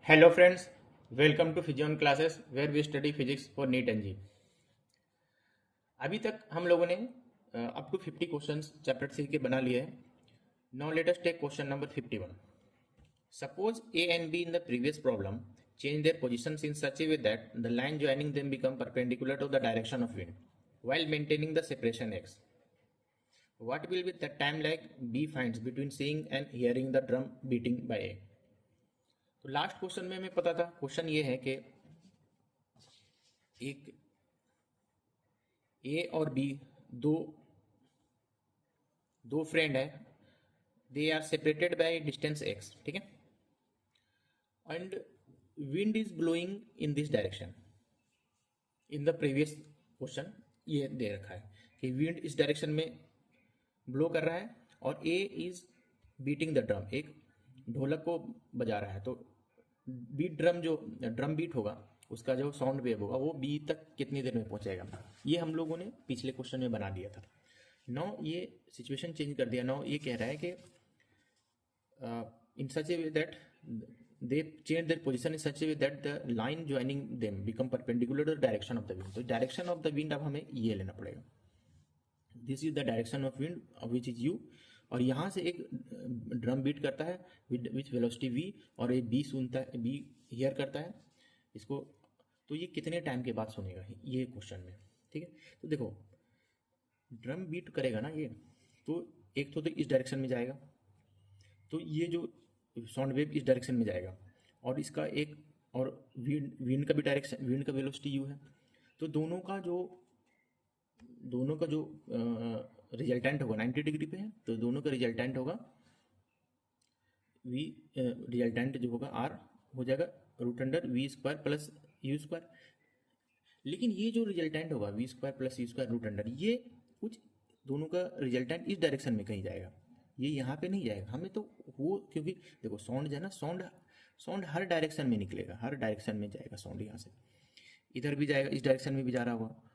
Hello friends, welcome to Physion classes where we study physics for NEET NG। अभी तक हम लोगों ने अप टू 50 क्वेश्चंस चैप्टर 3 के बना लिए हैं। Now let us take question number 51। Suppose A and B in the previous problem change their positions in such a way that the line joining them become perpendicular to the direction of wind while maintaining the separation x. What will be the time lag B finds between seeing and hearing the drum beating by A? तो last question में हमें पता था, question ये है कि एक ए और बी दो दो फ्रेंड है, they are separated by distance X, ठीक है, and wind is blowing in this direction. In the previous question ये दे रखा है कि विंड इस डायरेक्शन में ब्लो कर रहा है और ए इज बीटिंग द ड्रम, एक ढोलक को बजा रहा है। तो बीट जो ड्रम बीट होगा उसका जो साउंड वेव होगा वो बी तक कितनी देर में पहुंचेगा, ये हम लोगों ने पिछले क्वेश्चन में बना दिया था। नौ ये सिचुएशन चेंज कर दिया। नौ ये कह रहा है कि in such a way that they change their position in such a way that the line joining them become perpendicular to the direction of the wind. तो डायरेक्शन ऑफ द विंड अब हमें ये लेना पड़ेगा। This is the direction of wind which is u, और यहाँ से एक ड्रम बीट करता है विथ वेलोसिटी v, और ये बी सुनता है, बी हियर करता है इसको। तो ये कितने टाइम के बाद सुनेगा ये क्वेश्चन में, ठीक है। तो देखो ड्रम बीट करेगा ना ये, तो एक तो इस डायरेक्शन में जाएगा, तो ये जो साउंड वेव इस डायरेक्शन में जाएगा, और इसका एक और विंड का भी डायरेक्शन, विंड का वेलोसिटी u है। तो दोनों का जो रिजल्टेंट होगा 90 डिग्री पे है, तो दोनों का रिजल्टेंट होगा v, रिजल्टेंट जो होगा r हो जाएगा root under V square plus U square. लेकिन ये जो रिजल्टेंट होगा V square plus U square root under, ये कुछ दोनों का रिजल्टेंट इस डायरेक्शन में कहीं जाएगा, ये यहाँ पे नहीं जाएगा। हमें तो वो, क्योंकि देखो साउंड जो है ना, साउंड हर डायरेक्शन में निकलेगा, हर डायरेक्शन में जाएगा साउंड। यहाँ से इधर भी जाएगा, इस डायरेक्शन में भी जा रहा होगा।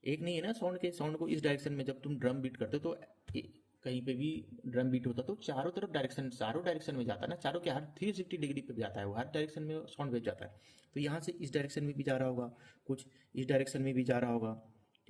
एक नहीं है ना साउंड को इस डायरेक्शन में जब तुम ड्रम बीट करते हो तो कहीं पे भी ड्रम बीट होता तो चारों डायरेक्शन में जाता है ना, चारों के हर 360 डिग्री पे जाता है, वो हर डायरेक्शन में साउंड वेव जाता है। तो यहाँ से इस डायरेक्शन में भी जा रहा होगा, कुछ इस डायरेक्शन में भी जा रहा होगा,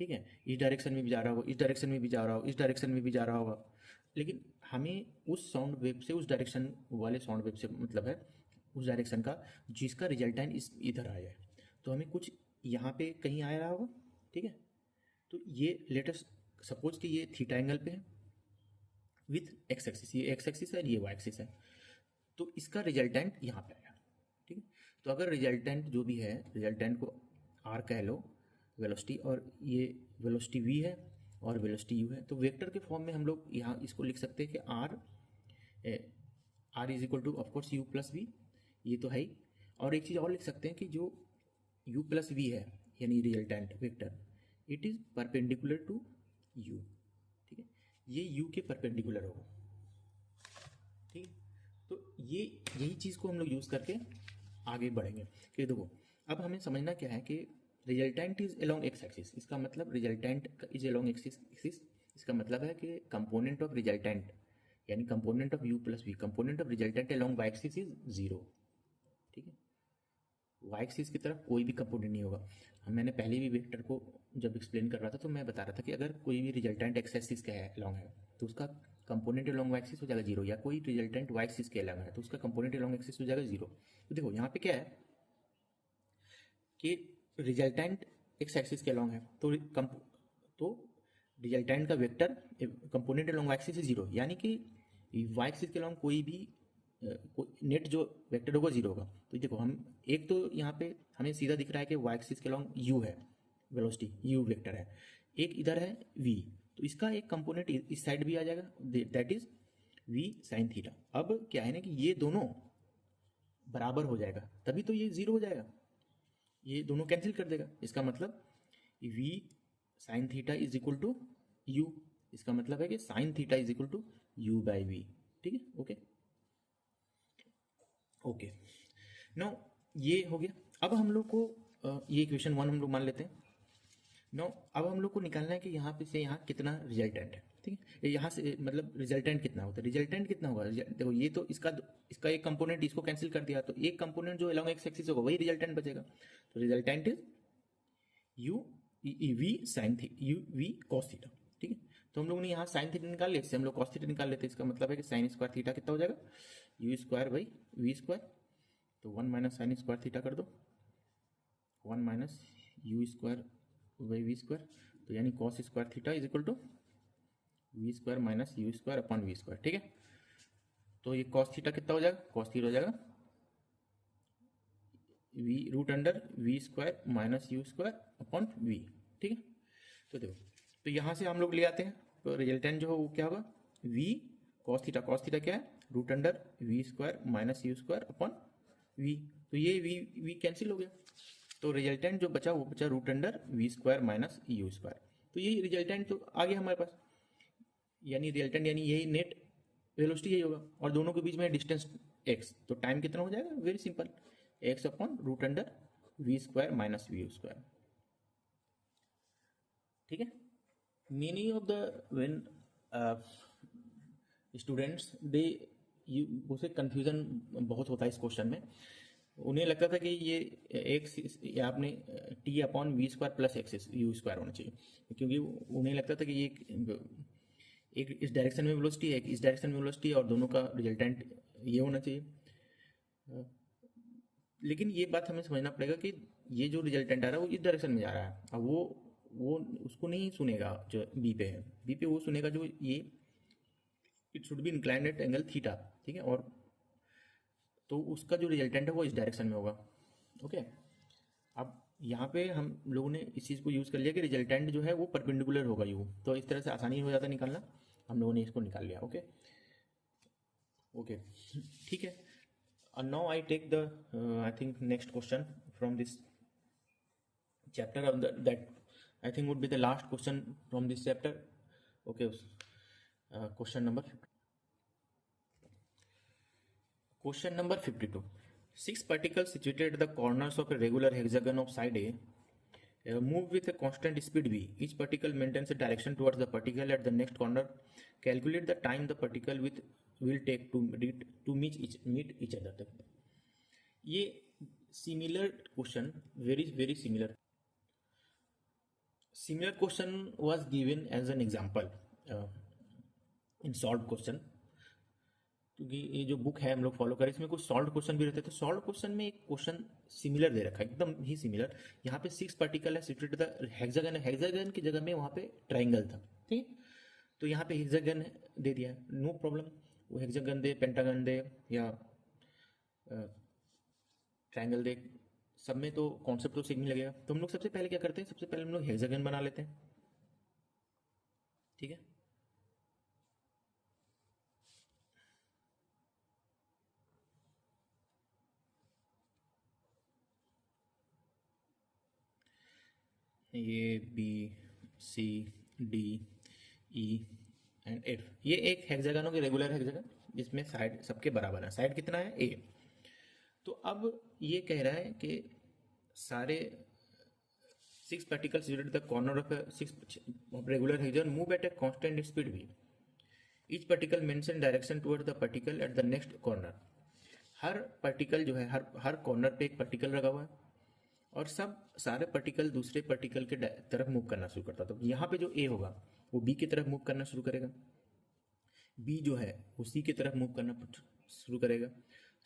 ठीक है, इस डायरेक्शन में भी जा रहा होगा, इस डायरेक्शन में भी जा रहा होगा, इस डायरेक्शन में भी जा रहा होगा। लेकिन हमें उस साउंड वेव से, उस डायरेक्शन वाले साउंड वेव से मतलब है उस डायरेक्शन का जिसका रिजल्टेंट इस इधर आया है। तो हमें कुछ यहाँ पे कहीं आ रहा होगा, ठीक है। तो ये लेटेस्ट सपोज कि ये थीटा एंगल पे है विथ एक्स एक्सिस, ये एक्स एक्सिस है, ये वाई एक्सिस है, तो इसका रिजल्टेंट यहाँ पे आया, ठीक है। तो अगर रिजल्टेंट जो भी है, रिजल्टेंट को आर कह लो वेलोसिटी, और ये वेलोसिटी वी है और वेलोसिटी यू है, तो वेक्टर के फॉर्म में हम लोग यहाँ इसको लिख सकते हैं कि R is equal to of course U plus V, ये तो है ही। और एक चीज़ और लिख सकते हैं कि जो यू प्लस वी है यानी resultant vector, it is perpendicular to U, ठीक है, ये यू के परपेंडिकुलर होगा, ठीक है। तो ये यही चीज़ को हम लोग यूज़ करके आगे बढ़ेंगे कि देखो अब हमें समझना क्या है कि resultant is along x axis, इसका मतलब रिजल्टेंट इज अलोंग एक्सिस, इसका मतलब है कि कंपोनेंट ऑफ रिजल्टेंट यानी component of U plus V, component of resultant along Y axis is 0, ठीक है। वाई एक्सिस की तरफ कोई भी कंपोनेंट नहीं होगा। मैंने पहले भी वेक्टर को जब एक्सप्लेन कर रहा था तो मैं बता रहा था कि अगर कोई भी रिजल्टेंट एक्स एक्सिस का है अलोंग है तो उसका कंपोनेंट अलोंग वाई एक्सिस हो जाएगा 0, या कोई रिजल्टेंट वाई एक्सिस के अलोंग है तो उसका कंपोनेंट अलोंग एक्सिस हो जाएगा 0। तो देखो यहाँ पे क्या है कि रिजल्टेंट एक्स एक्सिस के अलोंग है, तो रिजल्टेंट का vector component along Y axis 0, यानी कि वाई एक्सिस के अलोंग कोई भी नेट जो वेक्टर होगा 0 होगा। तो देखो हम एक तो यहाँ पे हमें सीधा दिख रहा है कि वाई एक्सिस के अलोंग यू है, वेलोसिटी यू वेक्टर है, एक इधर है v, तो इसका एक कंपोनेंट इस साइड भी आ जाएगा, that is v sine theta. अब क्या है ना कि ये दोनों बराबर हो जाएगा तभी तो ये 0 हो जाएगा, ये दोनों कैंसिल कर देगा। इसका मतलब v sine theta is equal to U, इसका मतलब है कि sine theta is equal to U by V, ठीक है। ओके नो ये हो गया। अब हम लोग को ये इक्वेशन 1 हम लोग मान लेते हैं। नो अब हम लोग को निकालना है कि यहाँ पे से यहाँ कितना रिजल्टेंट है, ठीक है। यहाँ से मतलब रिजल्टेंट कितना होता है, रिजल्टेंट कितना होगा, देखो ये तो इसका एक कंपोनेंट इसको कैंसिल कर दिया, तो एक कंपोनेंट जो अलॉन्ग एक्स एक्सिस होगा वही रिजल्टेंट बचेगा। तो resultant is U V sine theta U V cos theta. ठीक है, तो हम लोग ने यहाँ साइन थीटा निकाल लिया, इससे हम लोग कॉस थीटा निकाल लेते हैं। इसका मतलब है कि साइन स्क्वायर थीटा कितना हो जाएगा, U square by V square. तो 1 माइनस साइन स्क्वायर थीटा कर दो, 1 minus U square by V square. तो यानी cos square theta is equal to V square minus U square upon V square. ठीक है, तो ये कॉस थीटा कितना हो जाएगा, कॉस थीटा हो जाएगा V root under V square minus U square upon V. ठीक है, तो देखो, तो यहाँ से हम लोग ले आते हैं, तो रिजल्टेंट जो है वो क्या होगा, वी कॉस थीटा क्या है, root under V square minus U square upon V. तो ये वी कैंसिल हो गया, तो रिजल्टेंट जो बचा वो बचा root under V square minus U square. तो यही रिजल्टेंट तो आ गया हमारे पास, यानी रिजल्टेंट यानी यही नेट वेलोसिटी यही होगा, और दोनों के बीच में डिस्टेंस x, तो टाइम कितना हो जाएगा, very simple, x upon root under V square minus V square. ठीक है, meaning of the when students दे उसे कंफ्यूजन बहुत होता है इस क्वेश्चन में। उन्हें लगता था कि ये एक्स आपने T upon V square plus X U square होना चाहिए, क्योंकि उन्हें लगता था कि ये एक इस डायरेक्शन में वेलोसिटी है, एक इस डायरेक्शन में वेलोसिटी है, और दोनों का रिजल्टेंट ये होना चाहिए। लेकिन ये बात हमें समझना पड़ेगा कि ये जो रिजल्टेंट आ रहा है वो इस डायरेक्शन में जा रहा है, अब वो उसको नहीं सुनेगा जो बी पे है, बी पे वो सुनेगा जो ये it should be inclined at angle theta. ठीक है, और तो उसका जो रिजल्टेंट है वो इस डायरेक्शन में होगा। ओके, अब यहाँ पे हम लोगों ने इस चीज़ को यूज़ कर लिया कि रिजल्टेंट जो है वो परपेंडिकुलर होगा यू, तो इस तरह से आसानी हो जाता है निकालना, हम लोगों ने इसको निकाल लिया। ओके ओके, ठीक है, and now I take the I think next question from this chapter of that I think would be the last question from this chapter. Okay, question number 52. 6 particles situated at the corners of a regular hexagon of side A move with a constant speed v. Each particle maintains a direction towards the particle at the next corner. Calculate the time the particle will take to meet each other. ये similar question, very similar question was given as an example in solve question, क्योंकि ये जो book है हम लोग follow करें इसमें कुछ सॉल्व क्वेश्चन भी रहते हैं। तो सॉल्व क्वेश्चन में एक क्वेश्चन सिमिलर दे रखा है, एकदम ही सिमिलर। यहाँ पे 6 पार्टिकल है सिचुएटेड द हेक्सागन है, हेक्सागन की जगह में वहाँ पे ट्राइंगल था। ठीक है, तो यहाँ पे हेक्सागन दे दिया है, नो प्रॉब्लम, वो हेक्सागन दे, पेंटागन दे या ट्राइंगल दे, सब में तो कॉन्सेप्ट तो सेम ही लगेगा। तो हम लोग सबसे पहले क्या करते हैं, सबसे पहले हम लोग हेक्सागन बना लेते हैं। ठीक है, ये B C D E and F, ये एक हेक्सागन होगी, रेगुलर हेक्सागन, जिसमें साइड सबके बराबर है। साइड कितना है, ए। तो अब ये कह रहा है कि सारे 6 particles at the corner of a 6 regular hexagon move at a constant speed v. Each particle mentions direction towards the particle at the next corner. Her particle जो है हर कॉर्नर पे एक पार्टिकल लगा हुआ है, और सारे पार्टिकल दूसरे पार्टिकल के तरफ मूव करना शुरू करता है। तो यहाँ पे जो ए होगा वो बी की तरफ मूव करना शुरू करेगा, बी जो है वो सी की तरफ मूव करना शुरू करेगा,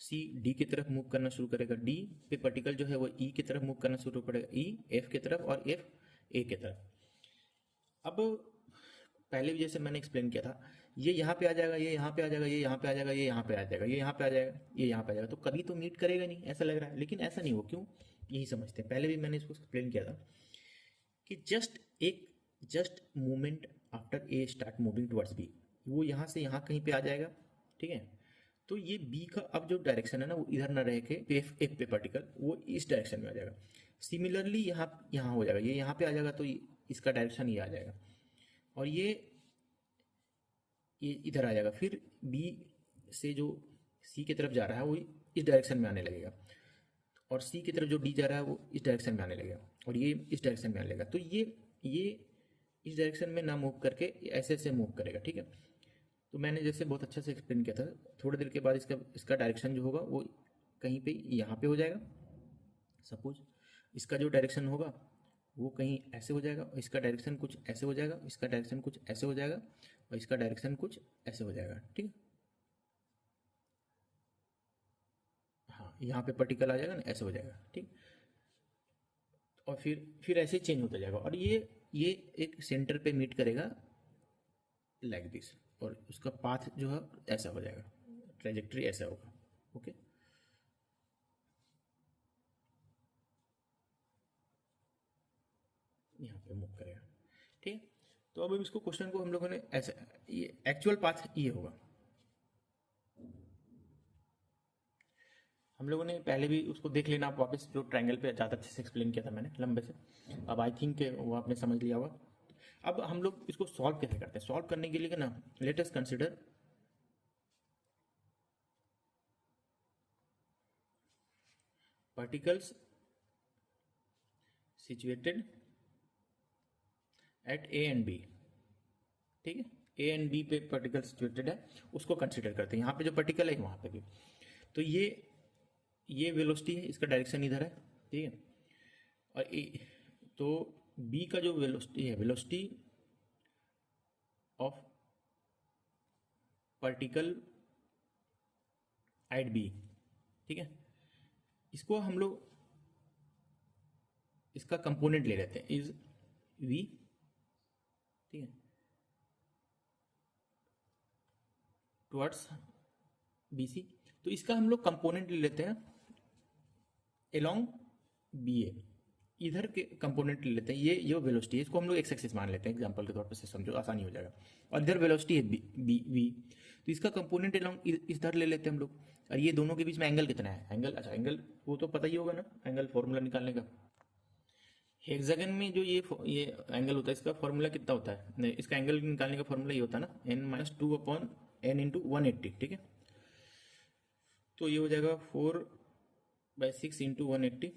सी डी की तरफ मूव करना शुरू करेगा, डी पे पार्टिकल जो है वो ई की तरफ मूव करना शुरू करेगा, ई एफ की तरफ और एफ ए की तरफ। अब पहले भी जैसे मैंने एक्सप्लेन किया था, ये यहाँ पे आ जाएगा, ये यहाँ पे आ जाएगा, ये यहाँ पे आ जाएगा, ये यहाँ पे आ जाएगा, ये यहाँ पे आ जाएगा, ये यहाँ पे आ जाएगा, तो कभी तो मीट करेगा नहीं ऐसा लग रहा है। लेकिन ऐसा नहीं हो, क्यों, यही समझते हैं। पहले भी मैंने इसको एक्सप्लेन किया था कि just movement after a start moving towards B, वो यहाँ से यहाँ कहीं पे आ जाएगा। ठीक है, तो ये बी का अब जो डायरेक्शन है ना वो इधर ना रह के एफ पे पार्टिकल वो इस डायरेक्शन में आ जाएगा। सिमिलरली यहाँ हो जाएगा, ये यहाँ पे आ जाएगा, तो इसका डायरेक्शन ये आ जाएगा, और ये इधर आ जाएगा। फिर बी से जो सी की तरफ जा रहा है वो इस डायरेक्शन में आने लगेगा, और सी की तरफ जो डी जा रहा है वो इस डायरेक्शन में आने लगेगा, और ये इस डायरेक्शन में आने लगेगा। तो ये इस डायरेक्शन में ना मूव करके ऐसे ऐसे मूव करेगा, ठीक है। तो मैंने जैसे बहुत अच्छा से एक्सप्लेन किया था, थोड़ी देर के बाद इसका इसका डायरेक्शन जो होगा वो कहीं पे यहाँ पे हो जाएगा, सपोज इसका जो डायरेक्शन होगा वो कहीं ऐसे हो जाएगा, और इसका डायरेक्शन कुछ ऐसे हो जाएगा, इसका डायरेक्शन कुछ ऐसे हो जाएगा, और इसका डायरेक्शन कुछ ऐसे हो जाएगा, ठीक है। हाँ, यहाँ पे पर्टिकल आ जाएगा ना, ऐसे हो जाएगा, ठीक। और फिर ऐसे चेंज होता जाएगा, और ये एक सेंटर पे मीट करेगा लाइक दिस, और उसका पाथ जो है ऐसा हो जाएगा, ट्रेजेक्ट्री ऐसा होगा, ओके। यहाँ पे मूव करेगा, ठीक है। तो अब इसको क्वेश्चन को हम लोगों ने ऐसे, ये एक्चुअल पाथ ये होगा। हम लोगों ने पहले भी उसको देख लेना, आप वापस जो ट्रायंगल पे ज़्यादा अच्छे से एक्सप्लेन किया था मैंने लंबे से, अब आई थिंक वो आपने समझ लिया होगा। अब हम लोग इसको सॉल्व कैसे करते हैं, सॉल्व करने के लिए ना let us consider particles situated at A and B, ठीक है। ए एंड बी पे पार्टिकल सिचुएटेड है, उसको कंसिडर करते हैं। यहाँ पे जो पार्टिकल है वहाँ पे भी, तो ये वेलोसिटी है, इसका डायरेक्शन इधर है, ठीक है। और तो बी का जो वेलोसिटी है, velocity of particle at B, ठीक है। इसको हम लोग इसका कंपोनेंट ले लेते हैं, इज वी, ठीक है, टुवर्ड्स बी सी। तो इसका हम लोग कंपोनेंट ले लेते हैं एलोंग बी ए, इधर के कंपोनेंट ले लेते हैं, ये वेलोसिटी है, इसको हम लोग एक्स एक्सिस मान लेते हैं एग्जांपल के तौर पर, से समझो आसानी हो जाएगा। और इधर वेलोसिटी है बी बी वी, तो इसका कंपोनेंट एलोंग इधर ले लेते हैं हम लोग। और ये दोनों के बीच में एंगल कितना है, एंगल, अच्छा एंगल वो तो पता ही होगा ना, एंगल फॉर्मूला निकालने का। हेक्सागन में जो ये एंगल होता है, इसका फॉर्मूला कितना होता है, नहीं, इसका एंगल निकालने का फॉर्मूला ये होता है ना, n-2/n × 180, ठीक है। तो ये हो जाएगा 4/6 × 180,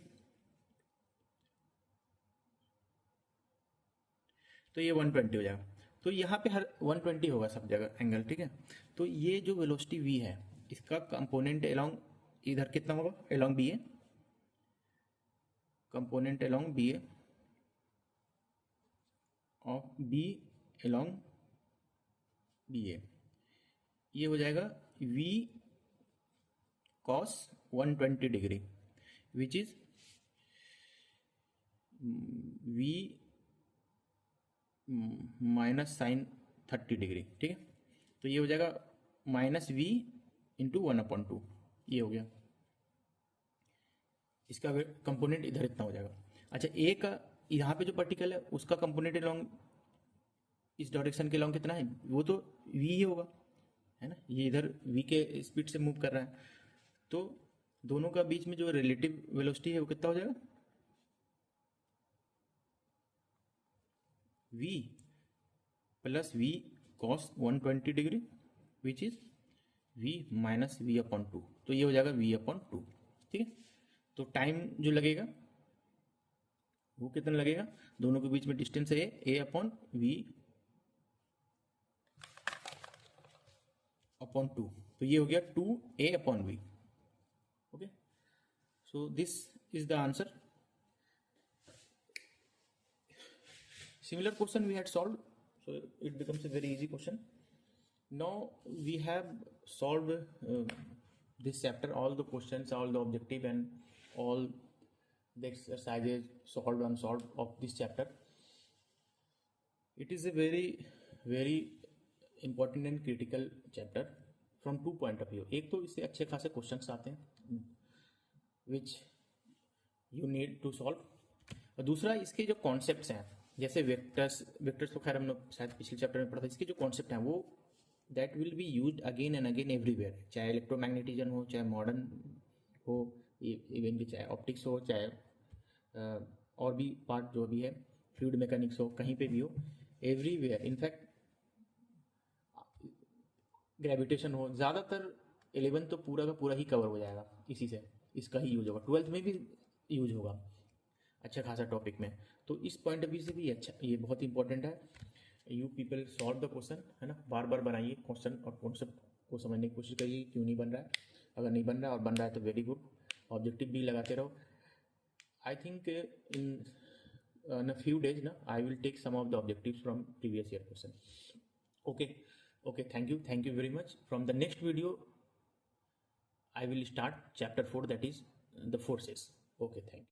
तो ये 120 हो जाएगा। तो यहाँ पे हर 120 होगा सब जगह एंगल, ठीक है। तो ये जो वेलोसिटी v है, इसका कंपोनेंट एलोंग इधर कितना होगा, along B A, component along B A of B along B A, ये हो जाएगा v cos 120 degree, which is v minus sine 30 degree, ठीक है। तो ये हो जाएगा -v × 1/2, ये हो गया, इसका कंपोनेंट इधर इतना हो जाएगा। अच्छा, ए का यहाँ पे जो पार्टिकल है उसका कंपोनेंट लॉन्ग इस डायरेक्शन के लॉन्ग कितना है, वो तो v ही होगा, है ना, ये इधर v के स्पीड से मूव कर रहा है। तो दोनों का बीच में जो रिलेटिव वेलोसिटी है वो कितना हो जाएगा, v plus v cos 120 degree, which is v minus v/2, तो ये हो जाएगा v/2, ठीक है। तो टाइम जो लगेगा वो कितना लगेगा, दोनों के बीच में डिस्टेंस है a/v/2, तो ये हो गया 2a/v, okay. So this is the answer. Similar question we had solved, so it becomes a very easy question. Now we have solved this chapter, all the questions, all the objective and all the exercises solved unsolved of this chapter. It is a very important and critical chapter from two point of view. एक तो इससे अच्छे खासे questions आते हैं which you need to solve, और दूसरा इसके जो कॉन्सेप्ट्स हैं, जैसे वेक्टर्स तो खैर हम लोग शायद पिछले चैप्टर में पढ़ा था, इसके जो कॉन्सेप्ट हैं वो that will be used again and again everywhere, चाहे इलेक्ट्रोमैग्नेटिज्म हो, चाहे मॉडर्न हो, इवन कि चाहे ऑप्टिक्स हो, चाहे और भी पार्ट जो भी है, फ्लूइड मैकेनिक्स हो, कहीं पे भी हो, एवरीवेयर, इनफैक्ट ग्रेविटेशन हो, ज़्यादातर 11 तो पूरा का पूरा ही कवर हो जाएगा इसी से, इसका ही यूज होगा, 12th में भी यूज होगा। अच्छा खासा टॉपिक में। तो इस पॉइंट ऑफ व्यू से भी अच्छा, ये बहुत इंपॉर्टेंट है। You people solve the question, है ना, बार बार बनाइए क्वेश्चन और कॉन्सेप्ट को समझने की कोशिश करिए क्यों नहीं बन रहा है। अगर नहीं बन रहा है और बन रहा है तो वेरी गुड, ऑब्जेक्टिव भी लगाते रहो। I think in a few days now I will take some of the objectives from previous year question. Okay, thank you very much. From the next video I will start chapter 4, that is the forces. Okay, thank you.